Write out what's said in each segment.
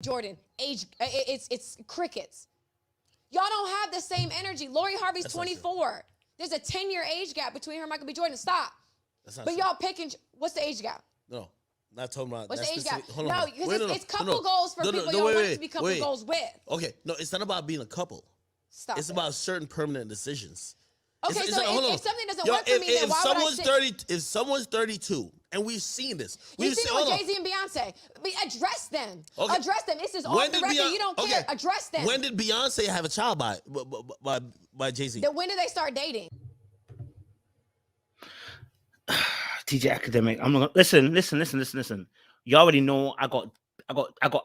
Jordan, age, it's crickets. Y'all don't have the same energy. Lori Harvey's 24. There's a 10-year age gap between her and Michael B. Jordan. Stop. But y'all picking, what's the age gap? No, not talking about. What's the age gap? Hold no, because it's couple goals for people y'all want to be couple goals with. Okay, no, it's not about being a couple. Stop. It's about certain permanent decisions. Okay, so if something doesn't work for me, then why would I sit? If someone's 32, and we've seen this. You've seen it with Jay-Z and Beyonce. Address them. Okay. Address them. This is off the record. You don't care. Address them. When did Beyonce have a child by Jay-Z? Then when did they start dating? TJ Academic. I'm not gonna listen. You already know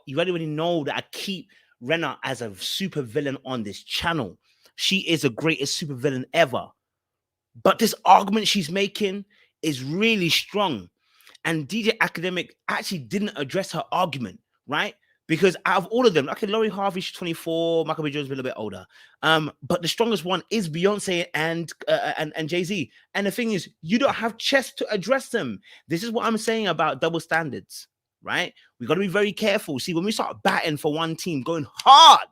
you already know that I keep Renner as a super villain on this channel. She is the greatest super villain ever. But this argument she's making is really strong. And DJ Academic actually didn't address her argument, right? Because out of all of them, okay, Lori Harvey, she's 24, Michael B. Jordan's a little bit older. But the strongest one is Beyonce and Jay-Z. And the thing is, you don't have chest to address them. This is what I'm saying about double standards, right? We got to be very careful. See, when we start batting for one team, going hard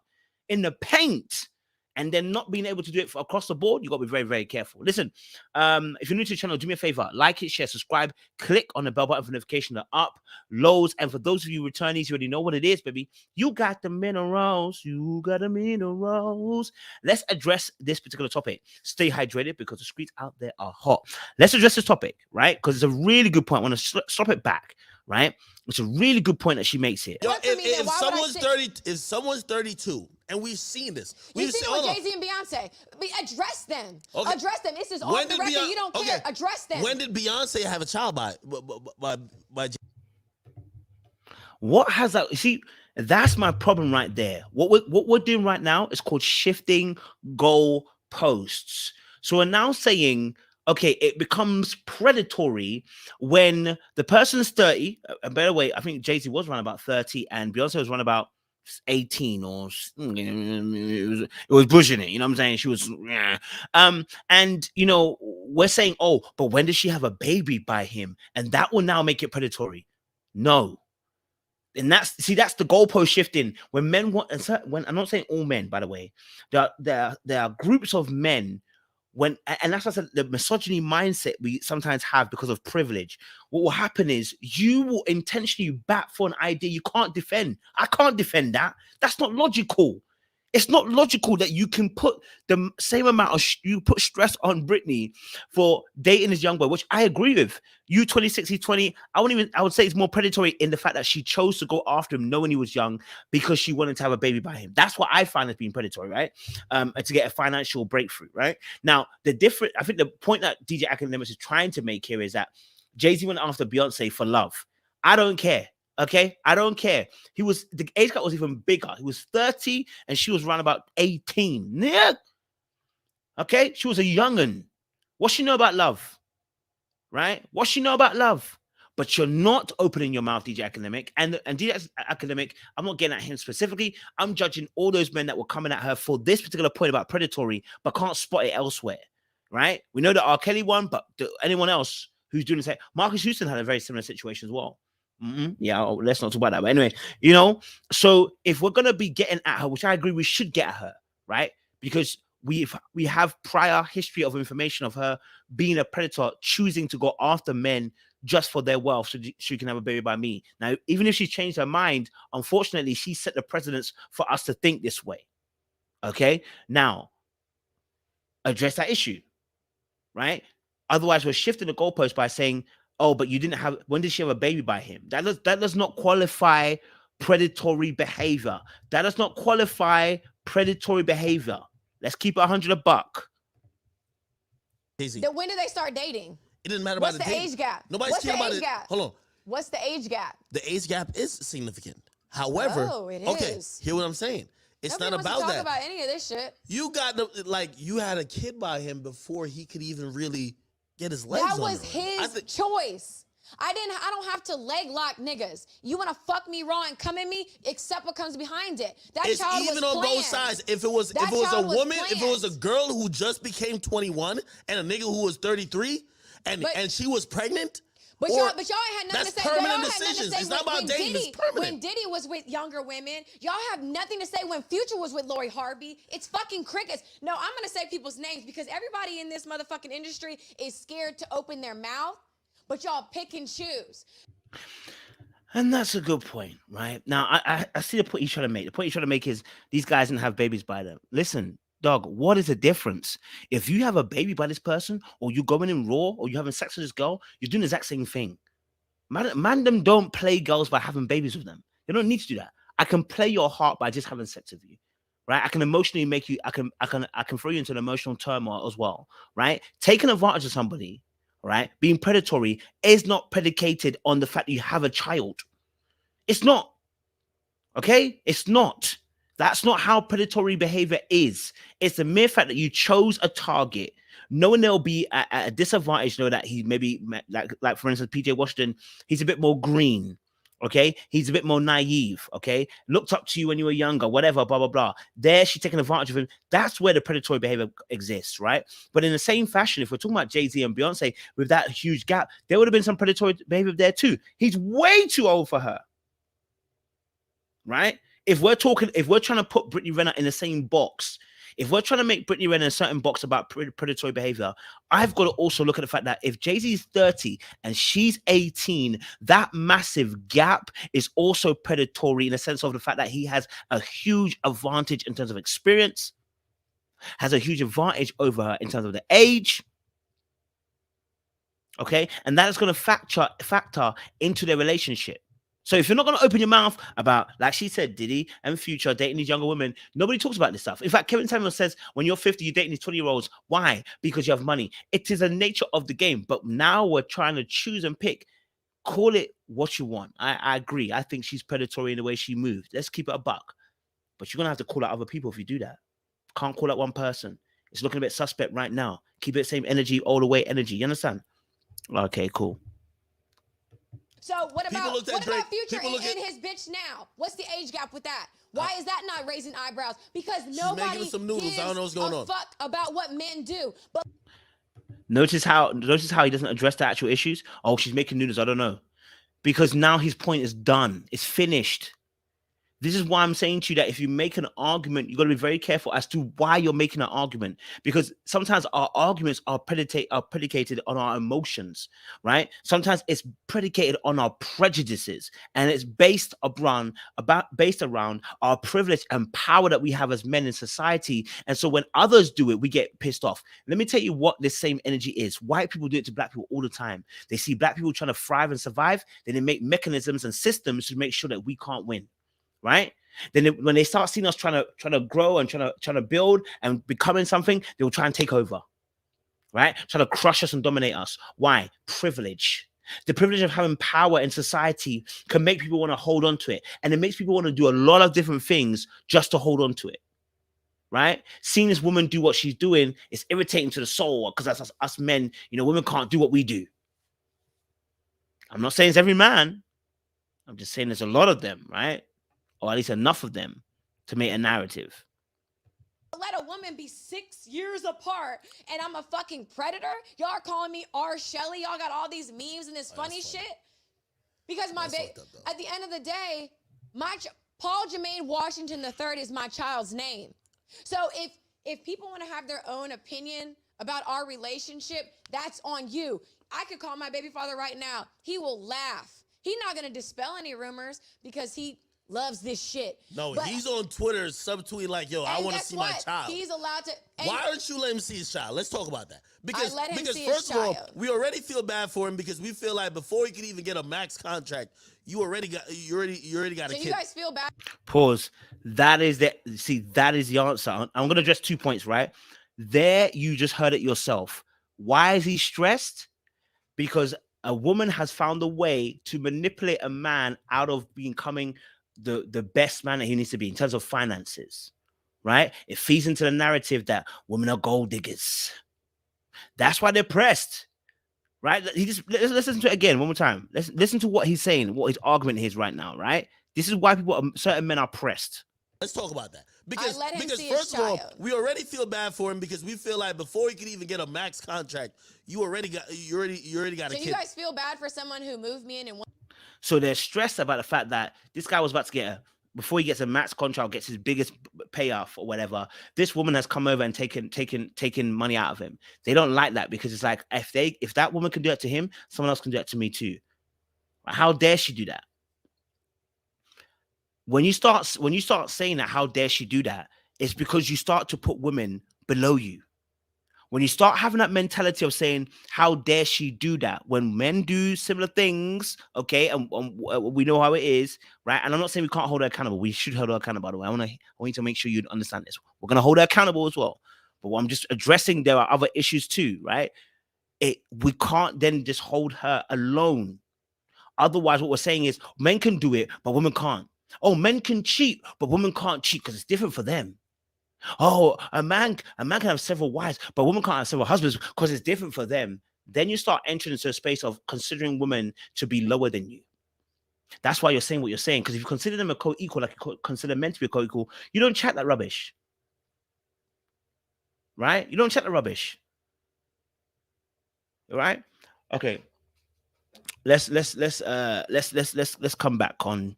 in the paint, and then not being able to do it across the board, you got to be very, very careful. Listen, if you're new to the channel, do me a favor, like it, share, subscribe, click on the bell button for notification to up, lows. And for those of you returnees, you already know what it is, baby. You got the minerals. You got the minerals. Let's address this particular topic. Stay hydrated because the streets out there are hot. Let's address this topic, right? Because it's a really good point. I want to stop it back, right? It's a really good point that she makes here. Yo, if someone's 32, and we've seen this. You've seen it with Jay-Z and Beyonce. Address them. Okay. Address them. This is off the record. You don't care. Address them. When did Beyonce have a child by What has that? See, that's my problem right there. What we're doing right now is called shifting goal posts. So we're now saying, okay, it becomes predatory when the person is 30. And by the way, I think Jay-Z was around about 30 and Beyonce was around about 18 or it was pushing it, you know what I'm saying? She was and you know, we're saying, oh, but when did she have a baby by him? And that will now make it predatory. No. And that's the goalpost shifting. When men want, when I'm not saying all men, by the way, there are groups of men. And that's what I said, the misogyny mindset we sometimes have because of privilege. What will happen is you will intentionally bat for an idea you can't defend. I can't defend that. That's not logical. It's not logical that you can put the same amount of you put stress on Brittany for dating this young boy, which I agree with. You 26, he's 20. I would say it's more predatory in the fact that she chose to go after him knowing he was young because she wanted to have a baby by him. That's what I find as being predatory, right? And to get a financial breakthrough, right? Now, I think the point that DJ Academics is trying to make here is that Jay-Z went after Beyonce for love. I don't care. Okay, I don't care. The age gap was even bigger. He was 30 and she was around about 18. Yeah. Okay, she was a young'un. What she know about love? Right? What she know about love? But you're not opening your mouth, DJ Academic. And DJ Academic, I'm not getting at him specifically. I'm judging all those men that were coming at her for this particular point about predatory, but can't spot it elsewhere. Right? We know that R. Kelly won, but anyone else who's doing the same? Marcus Houston had a very similar situation as well. Yeah, let's not talk about that. But anyway, you know, so if we're gonna be getting at her, which I agree we should get at her, right? Because we have prior history of information of her being a predator, choosing to go after men just for their wealth, so she can have a baby by me. Now, even if she's changed her mind, unfortunately, she set the precedence for us to think this way. Okay, now address that issue, right? Otherwise, we're shifting the goalpost by saying, oh, but you didn't have, when did she have a baby by him? That does not qualify predatory behavior. That does not qualify predatory behavior. Let's keep it 100 a buck. When did they start dating? It didn't matter about the age gap. Nobody's caring about it. Hold on. What's the age gap? The age gap is significant. However, okay, hear what I'm saying. It's not about that. Nobody wants to talk about any of this shit. You got you had a kid by him before he could even really get his legs on. That was his choice. I don't have to leg lock niggas. You want to fuck me raw and come at me, accept what comes behind it. That it's child even was on both sides. If it was a woman, if it was a girl who just became 21 and a nigga who was 33 and she was pregnant, But y'all ain't had nothing to say. Permanent decisions. It's not about dating. It's permanent. When Diddy was with younger women, y'all have nothing to say. When Future was with Lori Harvey, it's fucking crickets. No, I'm gonna say people's names because everybody in this motherfucking industry is scared to open their mouth, but y'all pick and choose. And that's a good point, right? Now, I see the point he's trying to make. The point he's trying to make is these guys didn't have babies by them. Listen, dog, what is the difference? If you have a baby by this person, or you going in raw, or you having sex with this girl, you're doing the exact same thing. Man, them don't play girls by having babies with them. They don't need to do that. I can play your heart by just having sex with you, right? I can emotionally make you. I can throw you into an emotional turmoil as well, right? Taking advantage of somebody, right? Being predatory is not predicated on the fact that you have a child. It's not. Okay, it's not. That's not how predatory behavior is. It's the mere fact that you chose a target, knowing they'll be at a disadvantage, know that he maybe, like for instance, PJ Washington, he's a bit more green, okay? He's a bit more naive, okay? Looked up to you when you were younger, whatever, blah, blah, blah. There, she's taking advantage of him. That's where the predatory behavior exists, right? But in the same fashion, if we're talking about Jay-Z and Beyonce, with that huge gap, there would have been some predatory behavior there too. He's way too old for her, right? If we're trying to put Brittany Renner in the same box, if we're trying to make Brittany Renner in a certain box about predatory behavior, I've got to also look at the fact that if Jay-Z is 30 and she's 18, that massive gap is also predatory in the sense of the fact that he has a huge advantage in terms of experience, has a huge advantage over her in terms of the age. Okay, and that is going to factor into their relationship. So if you're not going to open your mouth about, like she said, Diddy and Future dating these younger women, nobody talks about this stuff. In fact, Kevin Samuel says, when you're 50, you're dating these 20-year-olds. Why? Because you have money. It is the nature of the game. But now we're trying to choose and pick. Call it what you want. I agree. I think she's predatory in the way she moved. Let's keep it a buck. But you're going to have to call out other people if you do that. Can't call out one person. It's looking a bit suspect right now. Keep it same energy, all the way energy. You understand? Okay, cool. So what about Future in his bitch now? What's the age gap with that? Why is that not raising eyebrows? Because nobody gives a fuck about what men do. But notice how he doesn't address the actual issues. Oh, she's making noodles. I don't know. Because now his point is done. It's finished. This is why I'm saying to you that if you make an argument, you got to be very careful as to why you're making an argument, because sometimes our arguments are predicated on our emotions, right? Sometimes it's predicated on our prejudices, and it's based around our privilege and power that we have as men in society. And so when others do it, we get pissed off. Let me tell you what this same energy is. White people do it to black people all the time. They see black people trying to thrive and survive, then they make mechanisms and systems to make sure that we can't win. Right? Then when they start seeing us trying to grow and trying to build and becoming something, they will try and take over. Right? Trying to crush us and dominate us. Why? Privilege. The privilege of having power in society can make people want to hold on to it. And it makes people want to do a lot of different things just to hold on to it. Right? Seeing this woman do what she's doing is irritating to the soul, because that's us men, women can't do what we do. I'm not saying it's every man. I'm just saying there's a lot of them, right? Or at least enough of them to make a narrative. Let a woman be 6 years apart and I'm a fucking predator? Y'all are calling me R. Shelley? Y'all got all these memes and this funny shit? Because at the end of the day, Paul Jermaine Washington III is my child's name. So if people want to have their own opinion about our relationship, that's on you. I could call my baby father right now. He will laugh. He's not going to dispel any rumors because he loves this shit. No, he's on Twitter subtweeting like, yo, I want to see my child. He's allowed to. Why don't you let him see his child? Let's talk about that. Because see first of all, we already feel bad for him because we feel like before he could even get a max contract, you already got a kid. So you guys feel bad? Pause. That is the answer. I'm going to address 2 points, right? There, you just heard it yourself. Why is he stressed? Because a woman has found a way to manipulate a man out of becoming the best man that he needs to be in terms of finances, right? It feeds into the narrative that women are gold diggers. That's why they're pressed, right? Let's listen to it again one more time. Let's listen to what he's saying, what his argument is right now, right? This is why certain men are pressed. Let's talk about that. I let him see his first of all, child. we already feel bad for him because we feel like before he could even get a max contract, you already got a So kid. you guys feel bad for someone who moved me in and So they're stressed about the fact that this guy was about to get before he gets a max contract, gets his biggest payoff or whatever. This woman has come over and taken money out of him. They don't like that because it's like if that woman can do it to him, someone else can do it to me too. How dare she do that? When you start saying that, how dare she do that? It's because you start to put women below you. When you start having that mentality of saying, how dare she do that? When men do similar things, okay, and we know how it is, right? And I'm not saying we can't hold her accountable. We should hold her accountable, by the way. I want you to make sure you understand this. We're going to hold her accountable as well. But what I'm just addressing, there are other issues too, right? We can't then just hold her alone. Otherwise, what we're saying is men can do it, but women can't. Oh, men can cheat, but women can't cheat because it's different for them. Oh, a man can have several wives, but women can't have several husbands because it's different for them. Then you start entering into a space of considering women to be lower than you. That's why you're saying what you're saying. Because if you consider them a co-equal, like you consider men to be a co-equal, you don't chat that rubbish, right? You don't chat the rubbish, right? Okay. Let's come back on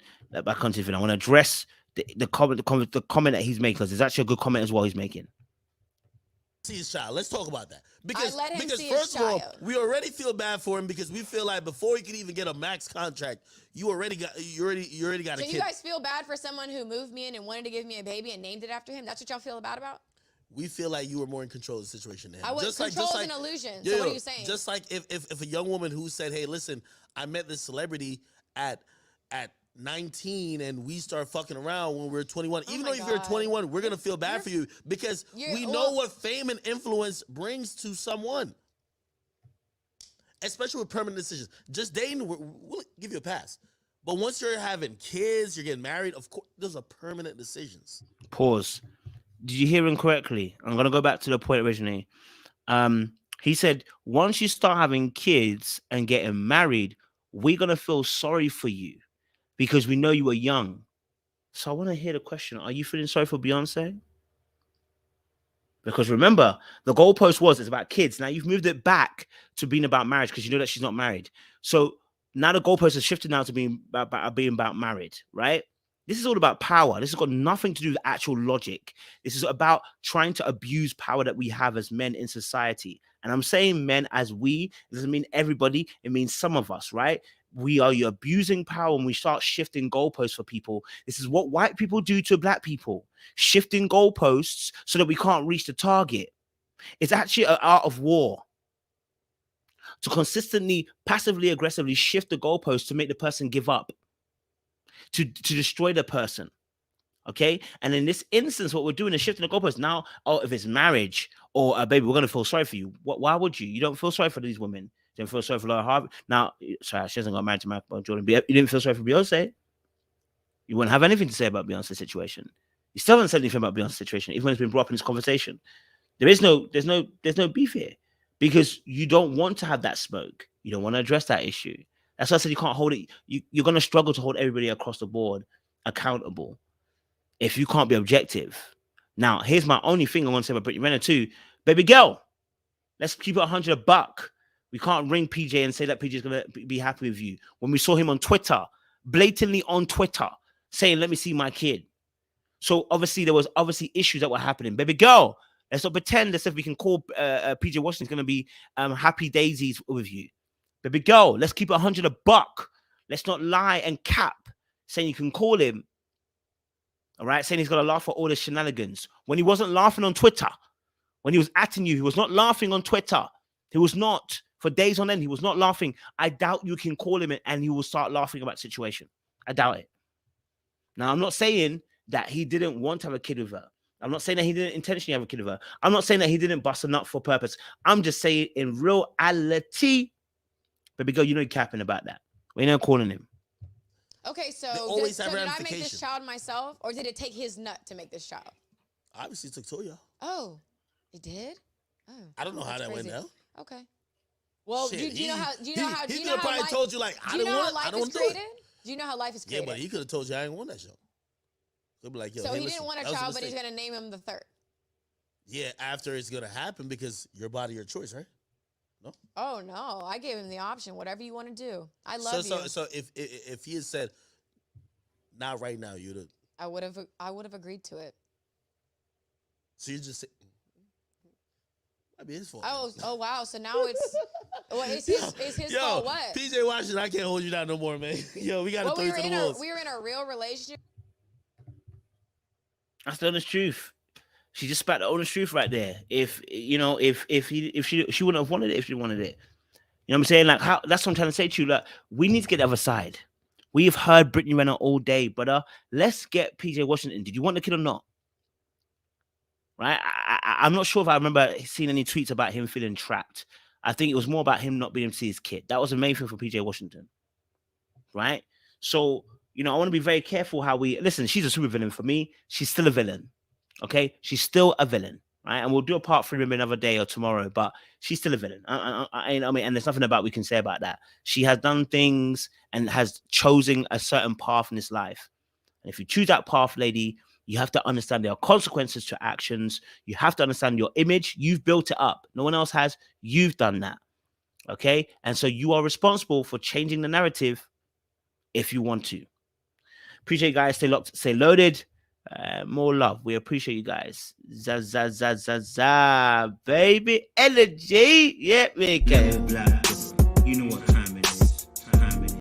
Tiffany. I want to address the comment that he's making, because it's actually a good comment as well he's making. See his child. Let's talk about that. Because see first his of all, child. we already feel bad for him because we feel like before he could even get a max contract, you already got a kid. So you guys feel bad for someone who moved me in and wanted to give me a baby and named it after him? That's what y'all feel bad about? We feel like you were more in control of the situation than him. I was control is an illusion. So what are you saying? Just like if a young woman who said, "Hey, listen, I met this celebrity at 19 and we start fucking around when we're 21." Even though if you're 21, we're gonna feel bad for you because we know what fame and influence brings to someone, especially with permanent decisions. Just dating, we'll give you a pass. But once you're having kids, you're getting married, of course, those are permanent decisions. Pause. Did you hear him correctly? I'm going to go back to the point originally. He said, once you start having kids and getting married, we're going to feel sorry for you because we know you were young. So I want to hear the question. Are you feeling sorry for Beyonce? Because remember, the goalpost it's about kids. Now you've moved it back to being about marriage because you know that she's not married. So now the goalpost has shifted now to being about married, right? This is all about power. This has got nothing to do with actual logic. This is about trying to abuse power that we have as men in society. And I'm saying men as we. It doesn't mean everybody. It means some of us, right? We are abusing power when we start shifting goalposts for people. This is what white people do to black people. Shifting goalposts so that we can't reach the target. It's actually an art of war. To consistently, passively, aggressively shift the goalposts to make the person give up. To destroy the person, okay? And in this instance, what we're doing is shifting the goalposts. Now, if it's marriage or a baby, we're going to feel sorry for you. Why would you? You don't feel sorry for these women. You don't feel sorry for Laura Harvey. Now, sorry, she hasn't got married to Michael Jordan. But you didn't feel sorry for Beyonce. You wouldn't have anything to say about Beyonce's situation. You still haven't said anything about Beyonce's situation, even when it's been brought up in this conversation. There's no beef here because you don't want to have that smoke. You don't want to address that issue. That's why I said you can't hold it. You're going to struggle to hold everybody across the board accountable if you can't be objective. Now, here's my only thing I want to say about Brittany Renner too. Baby girl, let's keep it 100 a buck. We can't ring PJ and say that PJ is going to be happy with you. When we saw him on Twitter, blatantly on Twitter, saying, let me see my kid. So obviously there was issues that were happening. Baby girl, let's not pretend as if we can call PJ Washington's going to be happy daisies with you. Baby girl, let's keep it 100 a buck. Let's not lie and cap saying you can call him. All right, saying he's going to laugh at all the shenanigans. When he wasn't laughing on Twitter, when he was atting you, he was not laughing on Twitter. He was not. For days on end, he was not laughing. I doubt you can call him and he will start laughing about the situation. I doubt it. Now, I'm not saying that he didn't want to have a kid with her. I'm not saying that he didn't intentionally have a kid with her. I'm not saying that he didn't bust a nut for purpose. I'm just saying in reality, baby girl, you know you're capping about that. We're not calling him. Okay, so did I make this child myself, or did it take his nut to make this child? Obviously, it took Toya. Oh, it did? Oh, I don't know how that went down. Okay. Well, do you know how? He could have probably told you like, I don't want to do it. Do you know how life is created? Yeah, but he could have told you I didn't want that show. He'll be like, yo, so hey, he listen, didn't want a that was child, but he's mistake. gonna name him the third. Yeah, after it's gonna happen because your body, your choice, right? No. Oh no, I gave him the option. Whatever you want to do. I love you. So if he had said, not right now, you'd have. I would have agreed to it. So you just say, might be his fault. Oh wow. So now it's his fault. What? PJ Washington, I can't hold you down no more, man. Yo, we gotta throw you to the wolves. We were in a real relationship. That's the honest truth. She just spat the honest truth right there. If she wouldn't have wanted it if she wanted it. You know what I'm saying? Like that's what I'm trying to say to you. Like, we need to get the other side. We've heard Brittany Renner all day, but let's get PJ Washington. Did you want the kid or not? Right? I'm not sure if I remember seeing any tweets about him feeling trapped. I think it was more about him not being able to see his kid. That was the main thing for PJ Washington. Right? So, I want to be very careful how we listen. She's a super villain for me. She's still a villain. Okay? She's still a villain. Right? And we'll do a part 3 maybe another day or tomorrow, but she's still a villain. And there's nothing about we can say about that. She has done things and has chosen a certain path in this life. And if you choose that path, lady, you have to understand there are consequences to actions. You have to understand your image. You've built it up. No one else has. You've done that. Okay? And so you are responsible for changing the narrative if you want to. Appreciate you guys. Stay locked, stay loaded. More love. We appreciate you guys. Baby energy. Yeah, we go.